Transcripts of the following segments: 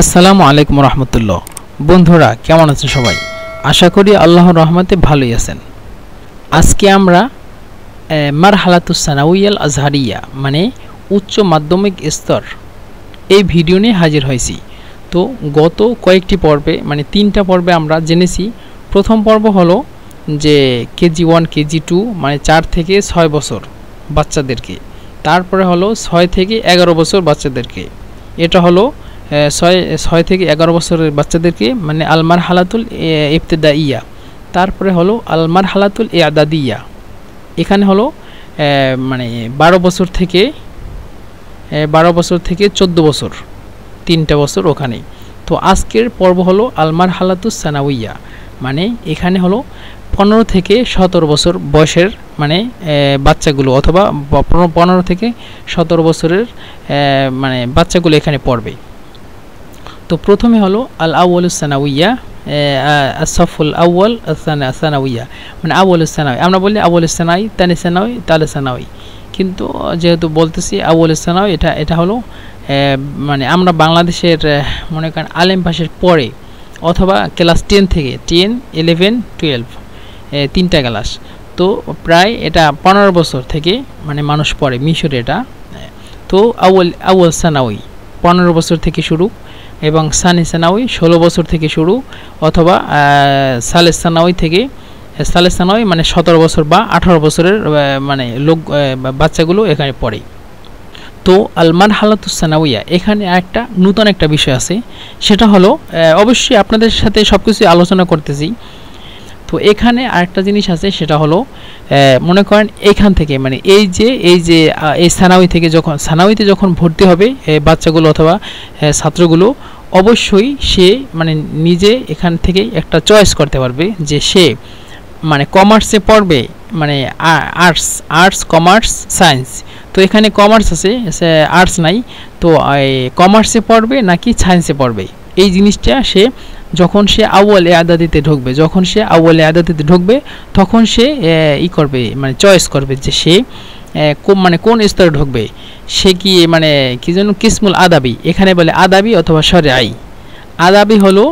আসসালামু আলাইকুম রহমতুল্লাহ। বন্ধুরা কেমন আছেন সবাই? আশা করি আল্লাহর রহমতে ভালোই আছেন। আজকে আমরা মারহালাতুস সানাউইয়াল আজহারিয়া মানে উচ্চ মাধ্যমিক স্তর এই ভিডিও নিয়ে হাজির হয়েছি। তো গত কয়েকটি পর্বে মানে 3টা পর্বে আমরা জেনেছি। প্রথম পর্ব হলো যে কেজি 1 কেজি 2 মানে 4 থেকে 6 বছর বাচ্চাদেরকে, তারপরে হলো 6 থেকে 11 বছর বাচ্চাদেরকে, এটা হলো 6 থেকে 11 বছরের বাচ্চাদেরকে মানে আল মারহালাতুল ইবতিদাইয়া। তারপরে হলো আল মারহালাতুল ইআদাদিয়া, এখানে হলো মানে 12 বছর থেকে 14 বছর, 3টা বছর ওখানে। তো আজকের পর্ব হলো আল মারহালাতুস সানাউইয়া মানে এখানে হলো 15 থেকে 17 বছর বয়সের মানে বাচ্চাগুলো, অথবা 15 থেকে 17 বছরের মানে বাচ্চাগুলো এখানে পড়বে। তো প্রথমে হলো আল আউয়ালুস সানাউইয়া, আসফুল আউয়াল সানাউইয়া মানে আউয়ালুস সানাউই। আমরা বলি আউয়ালুস সানাউই, তানি সানাউই, তালে সানাউই, কিন্তু যেহেতু বলতেছি আউয়ালুস সানাউই, এটা হলো মানে আমরা বাংলাদেশের মনে করেন আলেম পাশের পরে অথবা ক্লাস 10 থেকে 10, 11, 12 3টা ক্লাস। তো প্রায় এটা 15 বছর থেকে মানে মানুষ পড়ে মিশরে এটা। তো আউয়াল সানাউই 15 বছর থেকে শুরু, এবং সানি সানাউই 16 বছর থেকে শুরু, অথবা সালেস সানাউই মানে 17 বছর বা 18 বছরের মানে লোক বাচ্চাগুলো এখানে পড়ে। তো আল মারহালাতুস সানাউইয়া এখানে একটা নতুন একটা বিষয় আছে, সেটা হলো অবশ্যই আপনাদের সাথে সবকিছু আলোচনা করতেছি। তো এখানে আরেকটা জিনিস আছে, সেটা হলো মনে করেন এখান থেকে মানে এই যে এই সানাউইতে যখন ভর্তি হবে বাচ্চাগুলো অথবা ছাত্রগুলো, অবশ্যই সে মানে নিজে এখান থেকে একটা চয়েস করতে পারবে যে সে মানে কমার্সে পড়বে মানে আর্টস কমার্স সায়েন্স। তো এখানে কমার্স আছে, আর্টস নাই, তো কমার্সে পড়বে নাকি সায়েন্সে পড়বে, এই জিনিসটা সে যখন সে আউয়াল ইআদাদিতে ঢুকবে তখন সে করবে মানে চয়েস করবে যে সে মানে কোন স্তরে ঢুকবে। সে কি মানে কি যেন কিসমুল আদাবি, এখানে বলে আদাবি অথবা শরঈ। আদাবি হলো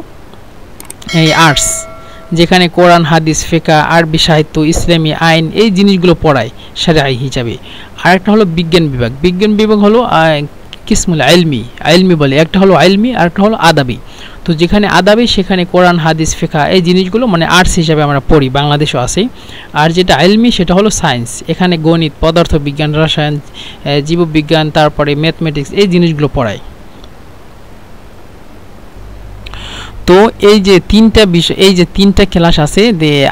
এই আর্টস, যেখানে কোরআন হাদিস ফিকহ আরবি সাহিত্য ইসলামী আইন এই জিনিসগুলো পড়ায় শরঈ হিসাবে। আরেকটা হলো বিজ্ঞান বিভাগ হলো কিসমুল আইলমি বলে, একটা হলো আইলমি আর একটা হলো আদাবি। তো যেখানে আদাবি সেখানে কোরআন হাদিস ফিকহ এই জিনিসগুলো মানে আর্টস হিসাবে আমরা পড়ি, বাংলাদেশও আছে। আর যেটা আইলমি সেটা হলো সায়েন্স, এখানে গণিত, পদার্থ বিজ্ঞান, রসায়ন, জীববিজ্ঞান, তারপরে ম্যাথমেটিক্স এই জিনিসগুলো পড়ায়। তো এই যে 3টা বিষয়, এই যে 3টা ক্লাস আছে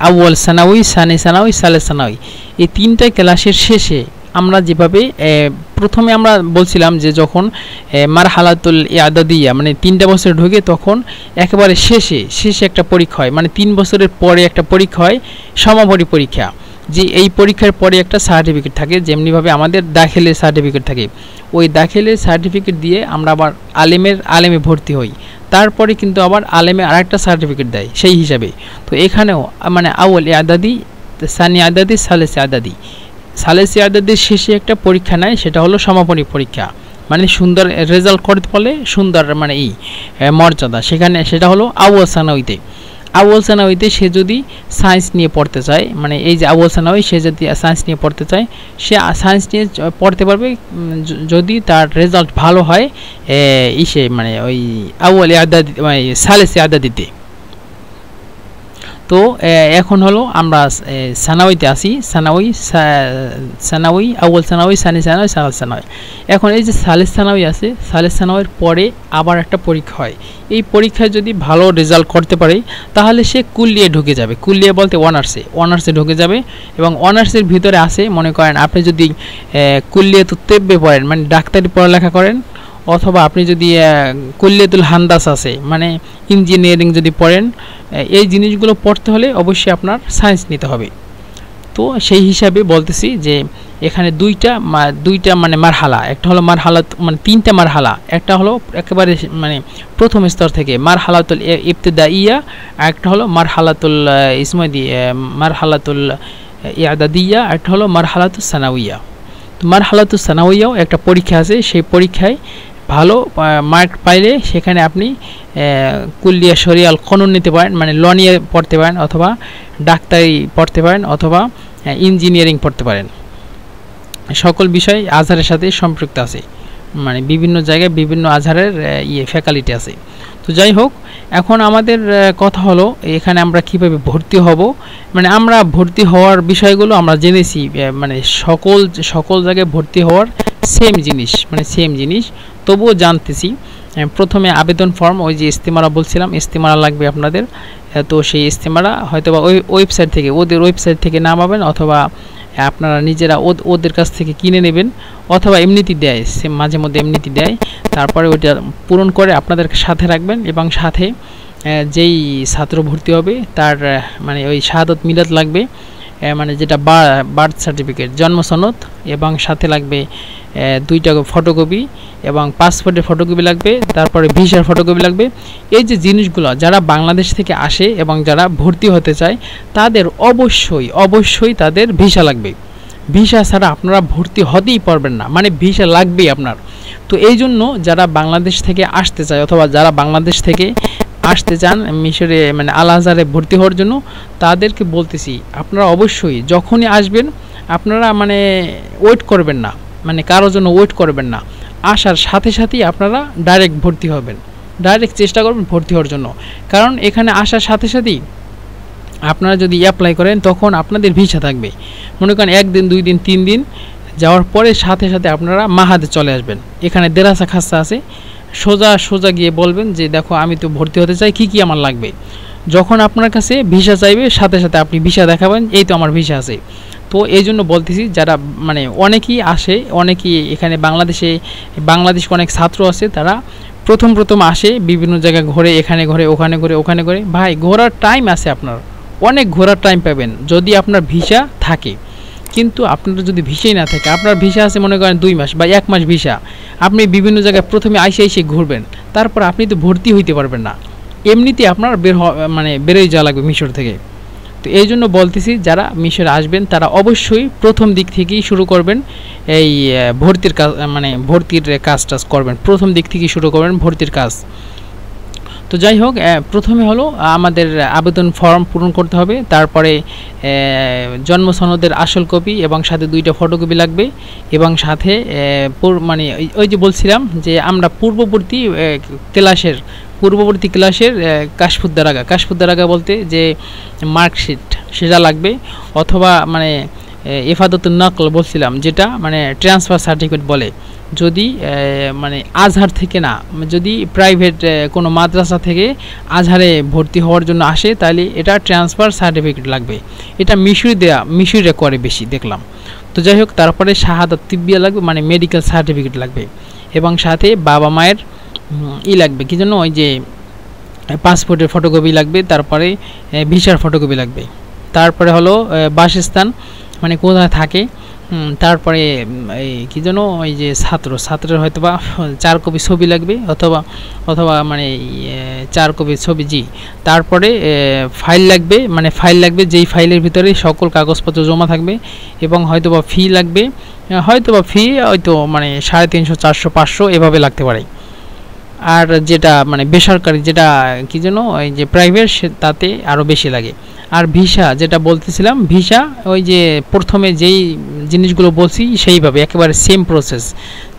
আউয়াল সানাউই, সানি সানাউই, সালেস সানাউই, এই 3টা ক্লাসের শেষে আমরা যেভাবে প্রথমে আমরা বলছিলাম যে যখন মারহালাতুল ইআদাদিয়া মানে 3টা বছর ঢুকে তখন একেবারে শেষে একটা পরীক্ষা হয়, মানে 3 বছরের পরে একটা পরীক্ষা হয়, সমাপনী পরীক্ষা। যে এই পরীক্ষার পরে একটা সার্টিফিকেট থাকে, যেমনিভাবে আমাদের দাখিলের সার্টিফিকেট থাকে, ওই দাখিলের সার্টিফিকেট দিয়ে আমরা আবার আলেমে ভর্তি হই। তারপরে কিন্তু আবার আলেমে আরেকটা সার্টিফিকেট দেয় সেই হিসাবে। তো এখানেও মানে আউয়াল ইআদাদি, সানি আদাদি, সালেস ইআদাদির শেষে একটা পরীক্ষা নেয়, সেটা হলো সমাপনী পরীক্ষা, মানে সুন্দর রেজাল্ট করতে পারলে সুন্দর মানে এই মর্যাদা সেখানে, সেটা হলো আউয়াল সানাউইতে সে যদি সায়েন্স নিয়ে পড়তে চায়, মানে এই যে আউয়াল সানাউই সে যদি সায়েন্স নিয়ে পড়তে চায়, সে সায়েন্স নিয়ে পড়তে পারবে যদি তার রেজাল্ট ভালো হয় মানে ওই আউয়াল ইআদাদি মানে সালেস ইআদাদিতে। তো এখন হলো আমরা সানাউইতে আসি, সানাউই আউয়াল সানাউই, সানি সানাউই, সালেস সানাউই। এখন এই যে সালেস সানাউই আছে, সালেস সানাউইয়ের পরে আবার একটা পরীক্ষা হয়। এই পরীক্ষায় যদি ভালো রেজাল্ট করতে পারে তাহলে সে কুল্লিয়ে ঢুকে যাবে, কুল্লিয়ে বলতে অনার্সে ঢুকে যাবে। এবং অনার্সের ভিতরে আছে মনে করেন আপনি যদি কুল্লিয়াতুত তিব্বে পড়েন মানে ডাক্তারি পড়ালেখা করেন, অথবা আপনি যদি কুল্লিয়াতুল হান্দাস আছে মানে ইঞ্জিনিয়ারিং যদি পড়েন, এই জিনিসগুলো পড়তে হলে অবশ্যই আপনার সায়েন্স নিতে হবে। তো সেই হিসাবে বলতেছি যে এখানে দুইটা মানে মারহালা, একটা হলো মারহালাত মানে 3টা মারহালা, একটা হলো একেবারে মানে প্রথম স্তর থেকে মারহালাতুল ইবতিদাইয়া, একটা হলো মারহালাতুল মারহালাতুল ইআদাদিয়া, একটা হলো মারহালাতুস সানাউইয়া। তো মারহালাতুস সানাউইয়াও একটা পরীক্ষা আছে, সেই পরীক্ষায় ভালো মার্ক পাইলে সেখানে আপনি কুলিয়া শরিয়াল কানুন নিতে পারেন, মানে ল নিয়ে পড়তে পারেন, অথবা ডাক্তারি পড়তে পারেন, অথবা ইঞ্জিনিয়ারিং পড়তে পারেন। সকল বিষয় আজহারের সাথে সম্পৃক্ত আছে, মানে বিভিন্ন জায়গায় বিভিন্ন আজহারের ফ্যাকাল্টি আছে। তো যাই হোক, এখন আমাদের কথা হলো এখানে আমরা কিভাবে ভর্তি হব। মানে আমরা ভর্তি হওয়ার বিষয়গুলো আমরা জেনেছি, মানে সকল জায়গায় ভর্তি হওয়ার সেম জিনিস, তবুও জানতেছি। প্রথমে আবেদন ফর্ম, ওই যে ইস্তেমারা বলছিলাম, ইস্তেমারা লাগবে আপনাদের। তো সেই ইস্তেমারা হয়তো বা ওই ওয়েবসাইট থেকে, ওদের ওয়েবসাইট থেকে নামাবেন, অথবা আপনারা নিজেরা ওদের কাছ থেকে কিনে নেবেন, অথবা এমনিতেই দেয়, সে মাঝে মধ্যে এমনিতেই দেয়। তারপরে ওইটা পূরণ করে আপনাদের সাথে রাখবেন, এবং সাথে যেই ছাত্র ভর্তি হবে তার মানে ওই শাহাদত মিলাদ লাগবে, মানে যেটা বার্থ সার্টিফিকেট, জন্ম সনদ, এবং সাথে লাগবে 2টা ফটোকপি, এবং পাসপোর্টের ফটোকপি লাগবে, তারপরে ভিসার ফটোকপি লাগবে। এই যে জিনিসগুলো যারা বাংলাদেশ থেকে আসে এবং যারা ভর্তি হতে চায় তাদের অবশ্যই তাদের ভিসা লাগবে। ভিসা ছাড়া আপনারা ভর্তি হতেই পারবেন না, মানে ভিসা লাগবেই আপনার। তো এই জন্য যারা বাংলাদেশ থেকে আসতে চায়, অথবা যারা বাংলাদেশ থেকে আসতে চান মিশরে, মানে আল আজহারে ভর্তি হওয়ার জন্য, তাদেরকে বলতেছি আপনারা অবশ্যই যখনই আসবেন আপনারা মানে ওয়েট করবেন না, মানে কারোর জন্য ওয়েট করবেন না। আসার সাথে সাথেই আপনারা ডাইরেক্ট ভর্তি হবেন, ডাইরেক্ট চেষ্টা করবেন ভর্তি হওয়ার জন্য। কারণ এখানে আসার সাথে সাথেই আপনারা যদি অ্যাপ্লাই করেন তখন আপনাদের ভিসা থাকবে। মনে করেন 1 দিন 2 দিন 3 দিন যাওয়ার পরে সাথে আপনারা মাহাদে চলে আসবেন। এখানে দেরাসা খাস্তা আছে, সোজা গিয়ে বলবেন যে দেখো আমি তো ভর্তি হতে চাই, কি আমার লাগবে। যখন আপনার কাছে ভিসা চাইবে সাথে আপনি ভিসা দেখাবেন, এই তো আমার ভিসা আছে। তো এই জন্য বলতেছি, যারা মানে অনেকেই আসে, অনেকেই এখানে বাংলাদেশ অনেক ছাত্র আছে, তারা প্রথম আসে, বিভিন্ন জায়গায় ঘোরে, এখানে ঘোরে, ওখানে ঘোরে। ভাই, ঘোরার টাইম আছে, আপনার অনেক ঘোরার টাইম পাবেন যদি আপনার ভিসা থাকে। কিন্তু আপনার যদি ভিসাই না থাকে, আপনার ভিসা আছে মনে করেন 2 মাস বা 1 মাস ভিসা, আপনি বিভিন্ন জায়গায় প্রথমে আইসে ঘুরবেন, তারপর আপনি তো ভর্তি হইতে পারবেন না, এমনিতে আপনার বেরোয় যাওয়া লাগবে মিশর থেকে। তো এই জন্য বলতেছি, যারা মিশরে আসবেন তারা অবশ্যই প্রথম দিক থেকেই শুরু করবেন, এই ভর্তির কাজ, মানে ভর্তির কাজটা করবেন, প্রথম দিক থেকেই শুরু করবেন ভর্তির কাজ। তো যাই হোক, প্রথমে হলো আমাদের আবেদন ফর্ম পূরণ করতে হবে, তারপরে জন্ম সনদের আসল কপি এবং সাথে 2টা ফটোকপি লাগবে, এবং সাথে মানে ওই যে বলছিলাম যে আমরা পূর্ববর্তী ক্লাসের কাশফুদ্দারাগা বলতে যে মার্কশিট সেটা লাগবে, অথবা মানে ইফাদতুন নকল বলছিলাম, যেটা মানে ট্রান্সফার সার্টিফিকেট বলে। যদি মানে আজহার থেকে না, যদি প্রাইভেট কোনো মাদ্রাসা থেকে আজহারে ভর্তি হওয়ার জন্য আসে, তাহলে এটা ট্রান্সফার সার্টিফিকেট লাগবে। এটা মিশরে করে বেশি দেখলাম। তো যাই হোক, তারপরে শাহাদাত তিব্বিয়া লাগবে, মানে মেডিকেল সার্টিফিকেট লাগবে, এবং সাথে বাবা মায়ের লাগবে, কি জন্য ওই যে পাসপোর্টের ফটোকপি লাগবে, তারপরে ভিসার ফটোকপি লাগবে, তারপরে হলো বাসস্থান, মানে কোথায় থাকে, তারপরে এই কি যেন ওই যে ছাত্রের হয়তো বা 4 কপি ছবি লাগবে, অথবা মানে 4 কপি ছবি, জি। তারপরে ফাইল লাগবে, যেই ফাইলের ভিতরে সকল কাগজপত্র জমা থাকবে, এবং হয়তোবা ফি লাগবে, হয়তো মানে 350, 400, 500 এভাবে লাগতে পারে। আর যেটা মানে বেসরকারি, যেটা কি যেন ওই যে প্রাইভেট, তাতে আরও বেশি লাগে। আর ভিসা যেটা বলতেছিলাম, ভিসা ওই যে প্রথমে যেই জিনিসগুলো বলছি সেইভাবে একেবারে সেম প্রসেস,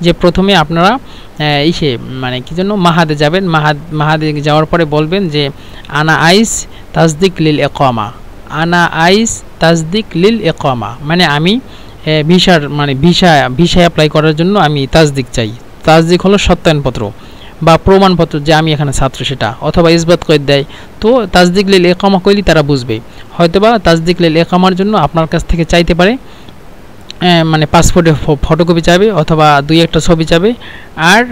যে প্রথমে আপনারা মানে কি যেন মাহাদে যাবেন, মাহাদে যাওয়ার পরে বলবেন যে আনা আইস তাসদিক লিল ইকামা, মানে আমি ভিসা অ্যাপ্লাই করার জন্য আমি তাসদিক চাই। তাসদিক হলো সত্যায়নপত্র বা প্রমাণপত্র যে আমি এখানে ছাত্র, সেটা, অথবা ইসবাত করে দেয়। তো তাসদিক লিল ইকামা কইলে তারা বুঝবে, হয়তোবা তাসদিক লিল ইকামার জন্য আপনার কাছ থেকে চাইতে পারে মানে পাসপোর্টের ফটোকপি চাইবে, অথবা 2-1টা ছবি চাইবে, আর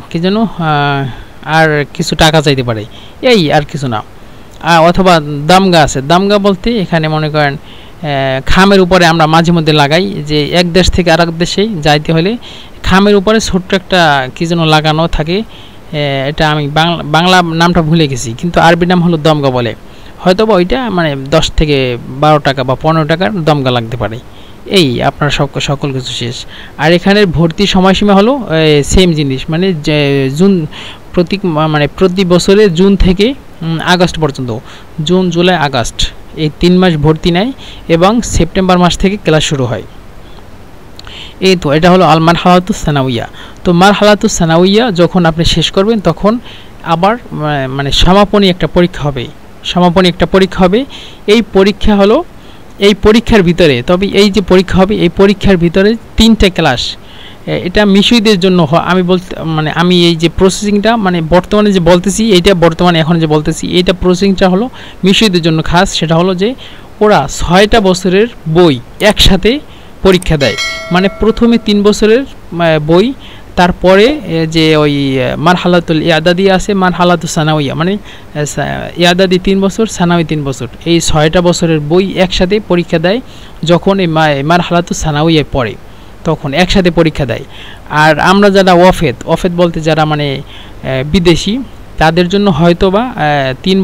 কি যেন আর কিছু টাকা চাইতে পারে, এই আর কিছু না। অথবা দামগা আছে, দামগা বলতে এখানে মনে করেন খামের উপরে আমরা মাঝে মধ্যে লাগাই, যে এক দেশ থেকে আরেক দেশে যাইতে হলে খামের উপরে ছোট্ট একটা কি যেন লাগানো থাকে, এটা আমি বাংলা নামটা ভুলে গেছি, কিন্তু আরবি নাম হলো দমগা বলে। হয়তোবা ওইটা মানে 10 থেকে 12 টাকা বা 15 টাকার দমগা লাগতে পারে, এই আপনার সকল কিছু শেষ। আর এখানের ভর্তি সময়সীমা হলো সেম জিনিস, মানে জুন প্রতি বছরে জুন থেকে আগস্ট পর্যন্ত, জুন জুলাই আগস্ট এই 3 মাস ভর্তি নেয় এবং সেপ্টেম্বর মাস থেকে ক্লাস শুরু হয়। এই তো এটা হলো আল মারহালাতুস সানাউইয়া। তো মারহালাতুস সানাউইয়া যখন আপনি শেষ করবেন তখন আবার মানে সমাপনী একটা পরীক্ষা হবে। এই পরীক্ষা হলো এই পরীক্ষার ভিতরে, তবে এই যে পরীক্ষা হবে এই পরীক্ষার ভিতরে 3টা ক্লাস। এটা মিশরীয়দের জন্য আমি এই যে প্রসেসিংটা মানে বর্তমানে যে বলতেছি, এখন যে বলতেছি এইটা প্রসেসিংটা হলো মিশরীয়দের জন্য খাস। সেটা হলো যে ওরা 6টা বছরের বই একসাথে পরীক্ষা দেয়। মানে প্রথমে 3 বছরের বই, তারপরে যে ওই মারহালাতুল ইয়াদাদি আছে, মারহালাতুস সানাউইয়া, মানে ইয়াদাদি 3 বছর, সানাউই 3 বছর, এই 6টা বছরের বই একসাথে পরীক্ষা দেয়। যখন এই মারহালাতুস সানাউইয়া পড়ে তখন একসাথে পরীক্ষা দেয়। আর আমরা যারা ওয়াফেদ বলতে যারা মানে বিদেশি, তাদের জন্য হয়তো বা 3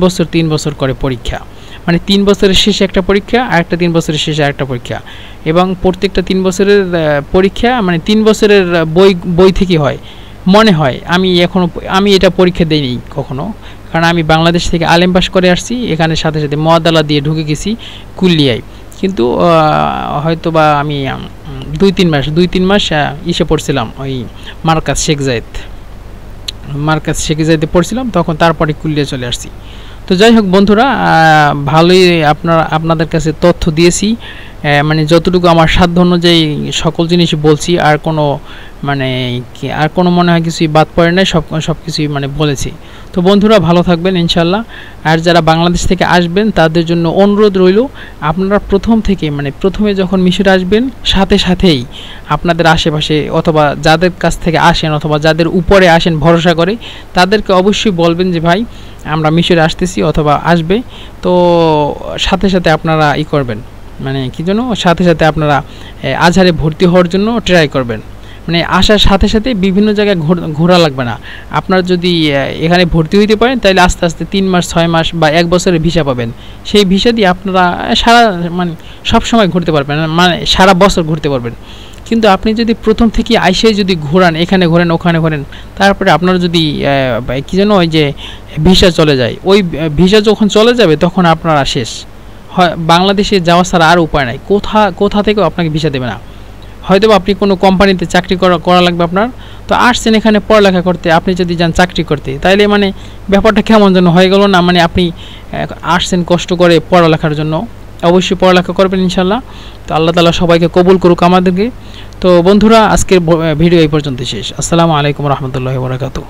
বছর করে পরীক্ষা, মানে 3 বছরের শেষে একটা পরীক্ষা আর একটা 3 বছরের শেষে আরেকটা পরীক্ষা, এবং প্রত্যেকটা 3 বছরের পরীক্ষা মানে 3 বছরের বই থেকে হয় মনে হয়। আমি এটা পরীক্ষা দেইনি কখনো, কারণ আমি বাংলাদেশ থেকে আলেম পাস করে আসছি, এখানে সাথে সাথে মুআদ্দালা দিয়ে ঢুকে গেছি কুলিয়ায়। কিন্তু হয়তো বা আমি 2-3 মাস ইসে পড়ছিলাম ওই মার্কাজ শেখ জায়েদে পড়ছিলাম, তখন তারপরে কুলিয়া চলে আসছি। তো যাই হোক বন্ধুরা, ভালোই আপনাদের কাছে তথ্য দিয়েছি, মানে যতটুকু আমার সাধ্য অনুযায়ী সকল জিনিস বলছি, আর কোনো মনে হয় কিছুই বাদ পড়ে নাই, সব কিছুই মানে বলেছি। তো বন্ধুরা ভালো থাকবেন ইনশাল্লাহ। আর যারা বাংলাদেশ থেকে আসবেন তাদের জন্য অনুরোধ রইল, আপনারা প্রথমে যখন মিশরে আসবেন সাথে সাথেই আপনাদের আশেপাশে অথবা যাদের কাছ থেকে আসেন অথবা যাদের উপরে আসেন ভরসা করে, তাদেরকে অবশ্যই বলবেন যে ভাই আমরা মিশরে আসতেছি অথবা আসবে। তো সাথে সাথে আপনারা করবেন, মানে কি জন্য সাথে সাথে আপনারা আজহারে ভর্তি হওয়ার জন্য ট্রাই করবেন। মানে আসার সাথে সাথে বিভিন্ন জায়গায় ঘোরা লাগবে না। আপনারা যদি এখানে ভর্তি হইতে পারেন তাহলে আস্তে আস্তে 3 মাস 6 মাস বা 1 বছরের ভিসা পাবেন। সেই ভিসা দিয়ে আপনারা সব সময় ঘুরতে পারবেন, মানে সারা বছর ঘুরতে পারবেন। কিন্তু আপনি যদি প্রথম থেকে আইসে যদি ঘোরান, এখানে ঘোরেন ওখানে ঘোরেন, তারপরে আপনার যদি কি যেন ওই যে ভিসা চলে যায়, ওই ভিসা যখন চলে যাবে তখন আপনারা শেষ। হয় বাংলাদেশে যাওয়া ছাড়া আর উপায় নাই, কোথা থেকেও আপনাকে ভিসা দেবে না। হয়তো আপনি কোনো কোম্পানিতে চাকরি করা লাগবে আপনার, তো আসছেন এখানে পড়ালেখা করতে, আপনি যদি যান চাকরি করতে, তাইলে মানে ব্যাপারটা কেমন যেন হয়ে গেল না। মানে আপনি আসছেন কষ্ট করে পড়ালেখার জন্য, অবশ্যই পড়ালেখা করবেন ইনশাল্লাহ। তো আল্লাহ তাআলা সবাইকে কবুল করুক আমাদেরকে। তো বন্ধুরা আজকের ভিডিও এই পর্যন্ত শেষ। আসসালামু আলাইকুম রহমতুল্লাহি ওয়া বারাকাতুহু।